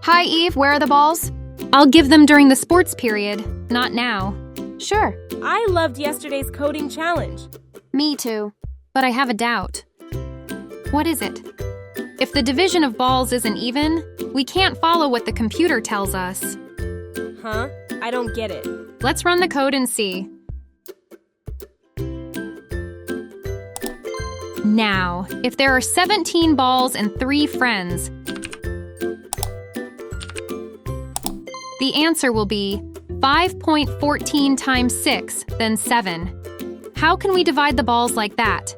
Hi, Eve. Where are the balls? I'll give them during the sports period, not now. Sure. I loved yesterday's coding challenge. Me too. But I have a doubt. What is it? If the division of balls isn't even, we can't follow what the computer tells us. Huh? I don't get it. Let's run the code and see. Now, if there are 17 balls and 3 friends, the answer will be 5.14 times 6, then 7. How can we divide the balls like that?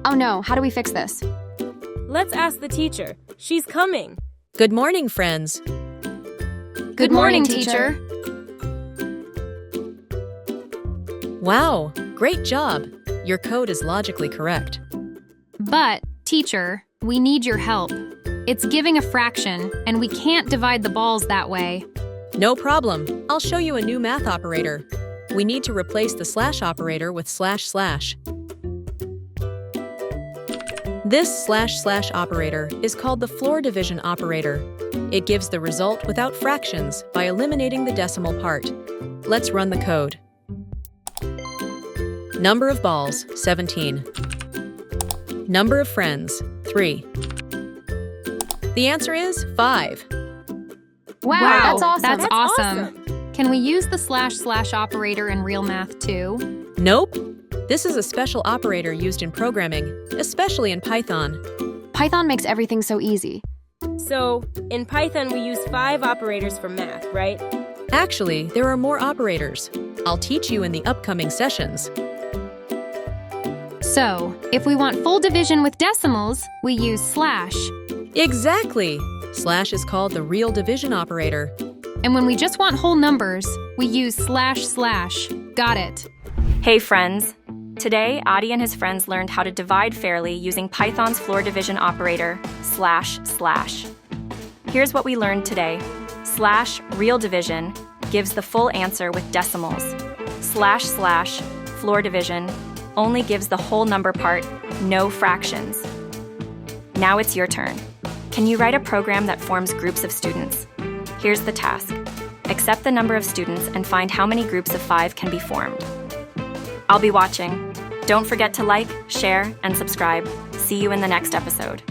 Oh no, how do we fix this? Let's ask the teacher. She's coming. Good morning, friends. Good morning, teacher. Wow, great job. Your code is logically correct. But, teacher, we need your help. It's giving a fraction, and we can't divide the balls that way. No problem. I'll show you a new math operator. We need to replace the slash operator with slash slash. This slash slash operator is called the floor division operator. It gives the result without fractions by eliminating the decimal part. Let's run the code. Number of balls, 17. Number of friends, 3. The answer is 5. Wow, that's awesome. That's awesome. Can we use the slash slash operator in real math too? Nope. This is a special operator used in programming, especially in Python. Python makes everything so easy. So, in Python, we use 5 operators for math, right? Actually, there are more operators. I'll teach you in the upcoming sessions. So, if we want full division with decimals, we use slash. Exactly! Slash is called the real division operator. And when we just want whole numbers, we use slash slash. Got it. Hey friends! Today, Aadi and his friends learned how to divide fairly using Python's floor division operator, slash slash. Here's what we learned today. Slash real division gives the full answer with decimals. Slash slash floor division only gives the whole number part, no fractions. Now it's your turn. Can you write a program that forms groups of students? Here's the task. Accept the number of students and find how many groups of 5 can be formed. I'll be watching. Don't forget to like, share, and subscribe. See you in the next episode.